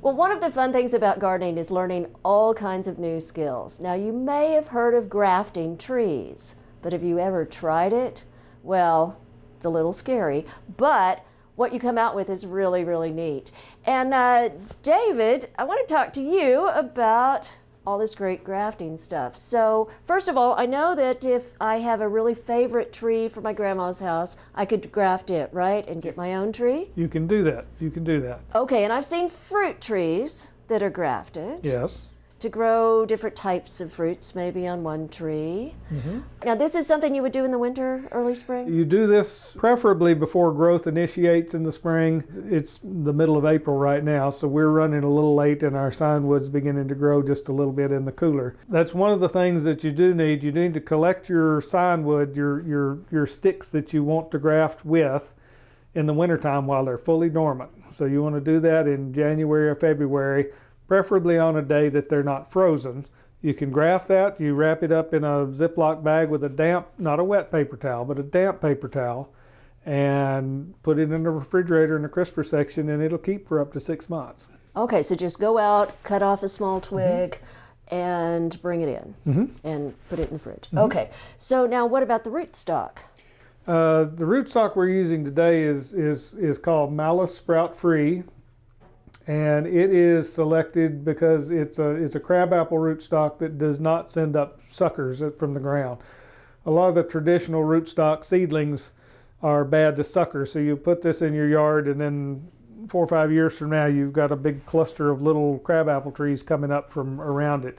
Well, one of the fun things about gardening is learning all kinds of new skills. Now, you may have heard of grafting trees, but have you ever tried it? Well, it's a little scary, but what you come out with is really, really neat. And David, I want to talk to you about all this great grafting stuff. So first of all, I know that if I have a really favorite tree from my grandma's house, I could graft it, right? And get my own tree? You can do that. You can do that. Okay, and I've seen fruit trees that are grafted. Yes. To grow different types of fruits maybe on one tree. Mm-hmm. Now this is something you would do in the winter, early spring? You do this preferably before growth initiates in the spring. It's the middle of April right now, so we're running a little late and our signwood's beginning to grow just a little bit in the cooler. That's one of the things that you do need. You need to collect your signwood, your sticks that you want to graft with in the wintertime while they're fully dormant. So you want to do that in January or February, preferably on a day that they're not frozen. You can graft that, you wrap it up in a Ziploc bag with a damp, not a wet paper towel, but a damp paper towel, and put it in the refrigerator in the crisper section, and it'll keep for up to 6 months. Okay, so just go out, cut off a small twig, and bring it in, and put it in the fridge. Okay, so now what about the rootstock? The rootstock we're using today is called Malice Sprout Free. And it is selected because it's a crabapple rootstock that does not send up suckers from the ground. A lot of the traditional rootstock seedlings are bad to sucker, so you put this in your yard and then 4 or 5 years from now you've got a big cluster of little crabapple trees coming up from around it.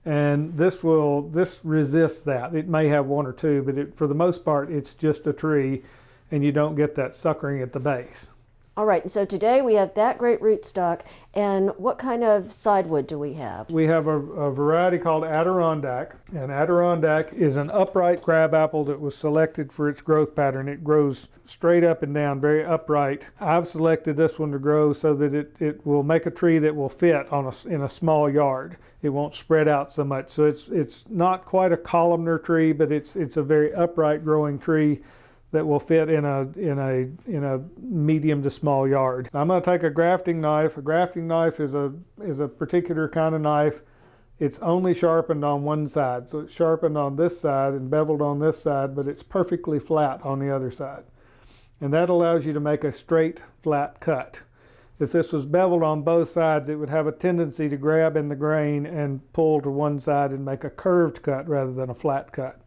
And this resists that. It may have one or two, but for the most part it's just a tree and you don't get that suckering at the base. All right, and so today we have that great rootstock, and what kind of sidewood do we have? We have a variety called Adirondack, and Adirondack is an upright crabapple that was selected for its growth pattern. It grows straight up and down, very upright. I've selected this one to grow so that it will make a tree that will fit in a small yard. It won't spread out so much. So it's not quite a columnar tree, but it's a very upright growing tree that will fit in a medium to small yard. I'm going to take a grafting knife. A grafting knife is a particular kind of knife. It's only sharpened on one side. So it's sharpened on this side and beveled on this side, but it's perfectly flat on the other side. And that allows you to make a straight, flat cut. If this was beveled on both sides, it would have a tendency to grab in the grain and pull to one side and make a curved cut rather than a flat cut.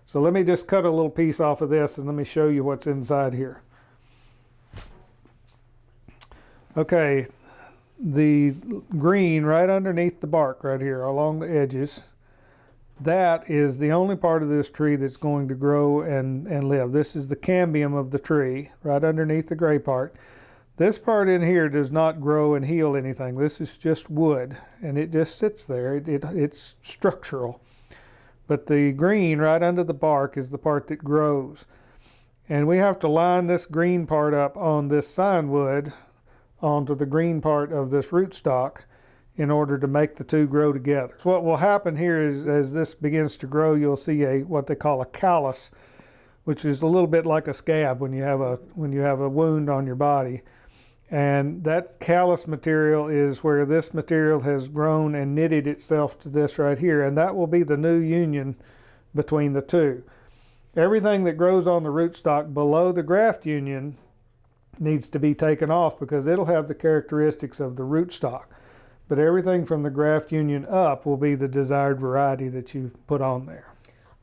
So let me just cut a little piece off of this and let me show you what's inside here. Okay, the green right underneath the bark right here along the edges, that is the only part of this tree that's going to grow and live. This is the cambium of the tree right underneath the gray part. This part in here does not grow and heal anything. This is just wood and it just sits there. It's structural. But the green right under the bark is the part that grows. And we have to line this green part up on this signwood onto the green part of this rootstock in order to make the two grow together. So what will happen here is as this begins to grow, you'll see what they call a callus, which is a little bit like a scab when you have a wound on your body. And that callus material is where this material has grown and knitted itself to this right here, and that will be the new union between the two. Everything that grows on the rootstock below the graft union needs to be taken off because it'll have the characteristics of the rootstock. But everything from the graft union up will be the desired variety that you put on there.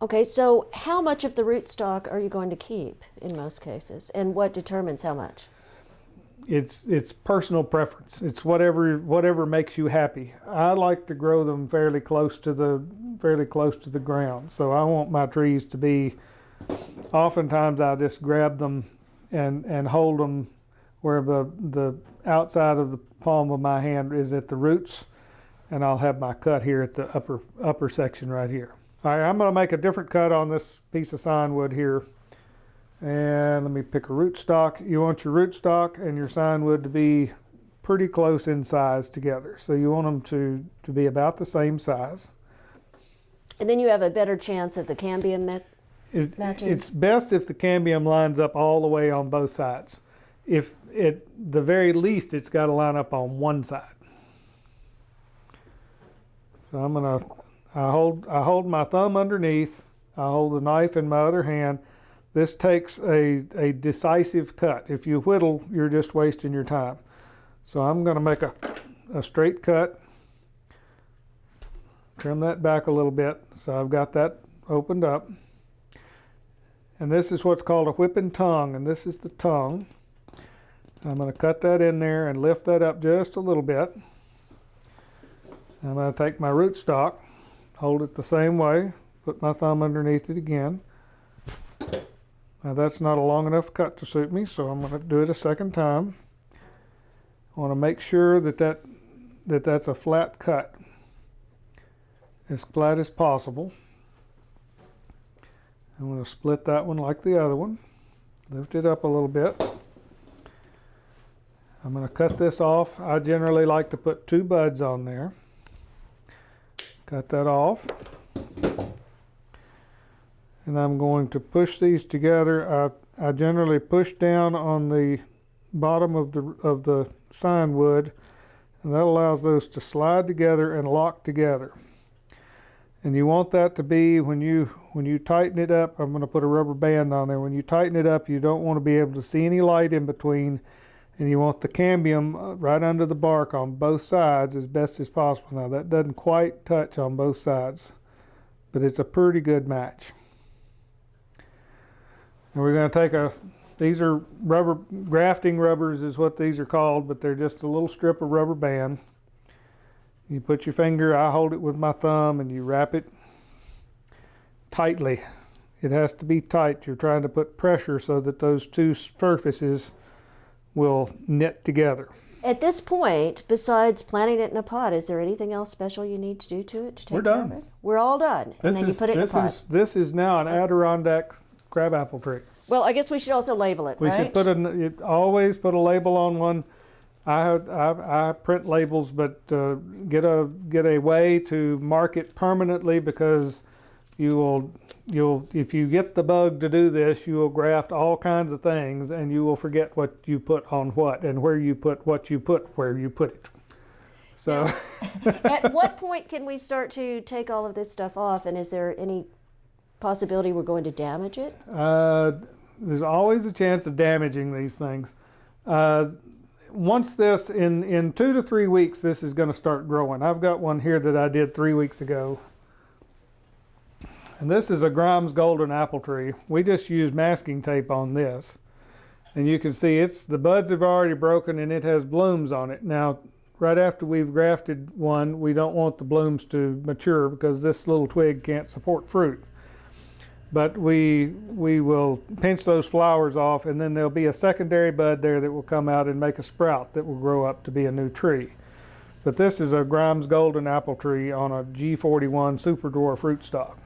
Okay, so how much of the rootstock are you going to keep in most cases, and what determines how much? It's personal preference. It's whatever makes you happy. I like to grow them fairly close to the ground. So I want my trees to be. Oftentimes I just grab them and hold them where the outside of the palm of my hand is at the roots, and I'll have my cut here at the upper section right here. All right, I'm going to make a different cut on this piece of signwood here. And let me pick a rootstock. You want your rootstock and your signwood to be pretty close in size together. So you want them to be about the same size. And then you have a better chance of the cambium matching? It's best if the cambium lines up all the way on both sides. If at the very least, it's got to line up on one side. So I hold my thumb underneath. I hold the knife in my other hand. This takes a decisive cut. If you whittle, you're just wasting your time. So I'm going to make a straight cut. Trim that back a little bit. So I've got that opened up. And this is what's called a whipping tongue, and this is the tongue. I'm going to cut that in there and lift that up just a little bit. I'm going to take my rootstock, hold it the same way, put my thumb underneath it again. Now that's not a long enough cut to suit me, so I'm going to do it a second time. I want to make sure that's a flat cut, as flat as possible. I'm going to split that one like the other one, lift it up a little bit. I'm going to cut this off. I generally like to put 2 buds on there. Cut that off. And I'm going to push these together. I generally push down on the bottom of the sign wood, and that allows those to slide together and lock together. And you want that to be, when you tighten it up, I'm going to put a rubber band on there. When you tighten it up, you don't want to be able to see any light in between, and you want the cambium right under the bark on both sides as best as possible. Now that doesn't quite touch on both sides, but it's a pretty good match. And we're going to take these are rubber, grafting rubbers is what these are called, but they're just a little strip of rubber band. You put your finger, I hold it with my thumb, and you wrap it tightly. It has to be tight. You're trying to put pressure so that those 2 surfaces will knit together. At this point, besides planting it in a pot, is there anything else special you need to do to it to take care of it? We're all done. And then you put it in a pot. This is now an Adirondack crabapple tree. Well, I guess we should also label it, right? We should always put a label on one. I print labels, but get a way to mark it permanently, because you'll if you get the bug to do this, you will graft all kinds of things, and you will forget what you put on what, and where you put what you put where you put it. So at what point can we start to take all of this stuff off, and is there any possibility we're going to damage it? There's always a chance of damaging these things. Once this, in 2 to 3 weeks, this is going to start growing. I've got one here that I did 3 weeks ago. And this is a Grimes golden apple tree. We just use masking tape on this. And you can see the buds have already broken, and it has blooms on it. Now, right after we've grafted one, we don't want the blooms to mature, because this little twig can't support fruit. But we will pinch those flowers off, and then there'll be a secondary bud there that will come out and make a sprout that will grow up to be a new tree. But this is a Grimes golden apple tree on a G41 super dwarf rootstock.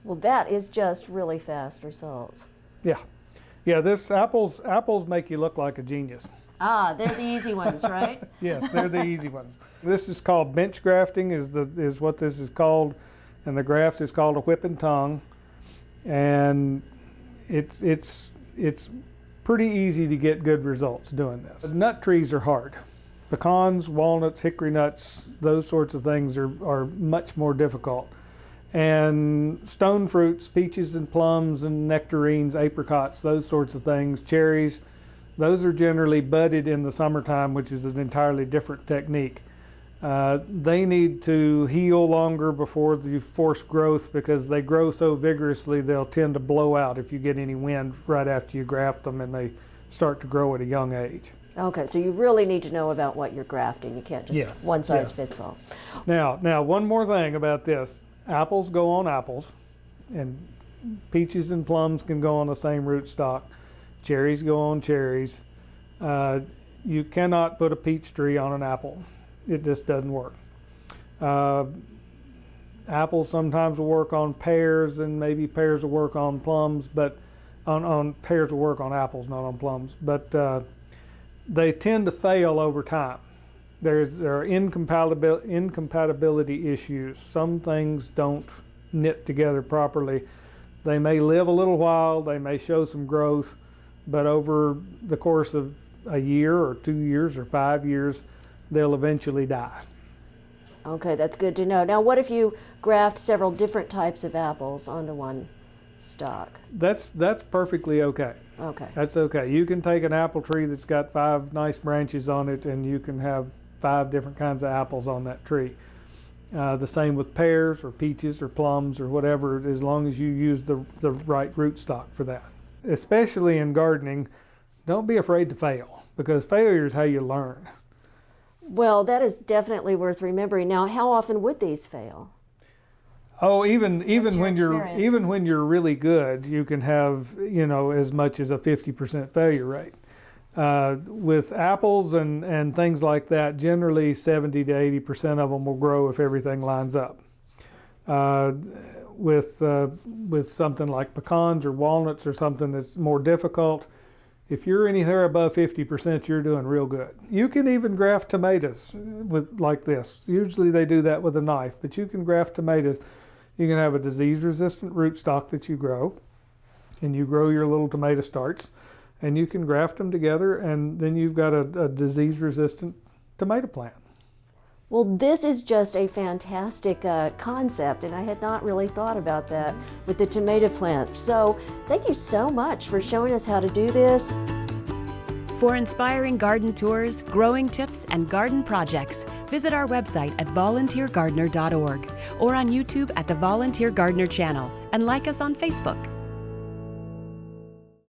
Well, that is just really fast results. Yeah, this apples make you look like a genius. Ah, they're the easy ones, right? Yes, they're the easy ones. This is called bench grafting, is what this is called. And the graft is called a whipping tongue, and it's pretty easy to get good results doing this. Nut trees are hard. Pecans, walnuts, hickory nuts, those sorts of things are much more difficult. And stone fruits, peaches and plums and nectarines, apricots, those sorts of things, cherries, those are generally budded in the summertime, which is an entirely different technique. They need to heal longer before you force growth, because they grow so vigorously they'll tend to blow out if you get any wind right after you graft them, and they start to grow at a young age. Okay, so you really need to know about what you're grafting. You can't just one size fits all. Now, one more thing about this. Apples go on apples, and peaches and plums can go on the same rootstock. Cherries go on cherries. You cannot put a peach tree on an apple. It just doesn't work. Apples sometimes will work on pears, and maybe pears will work on plums, but pears will work on apples, not on plums. But they tend to fail over time. There are incompatibility issues. Some things don't knit together properly. They may live a little while, they may show some growth, but over the course of a year or 2 years or 5 years, they'll eventually die. Okay, that's good to know. Now, what if you graft several different types of apples onto one stock? That's perfectly okay. Okay. That's okay. You can take an apple tree that's got 5 nice branches on it, and you can have 5 different kinds of apples on that tree. The same with pears or peaches or plums or whatever, as long as you use the right rootstock for that. Especially in gardening, don't be afraid to fail, because failure is how you learn. Well, that is definitely worth remembering. Now, how often would these fail? Oh, even your when experience? even when you're really good, you can have, you know, as much as a 50% failure rate. With apples and things like that, generally 70 to 80% of them will grow if everything lines up. With something like pecans or walnuts or something that's more difficult, if you're anywhere above 50%, you're doing real good. You can even graft tomatoes with like this. Usually they do that with a knife, but you can graft tomatoes. You can have a disease-resistant rootstock that you grow, and you grow your little tomato starts, and you can graft them together, and then you've got a disease-resistant tomato plant. Well, this is just a fantastic concept, and I had not really thought about that with the tomato plants. So thank you so much for showing us how to do this. For inspiring garden tours, growing tips, and garden projects, visit our website at volunteergardener.org or on YouTube at the Volunteer Gardener channel, and like us on Facebook.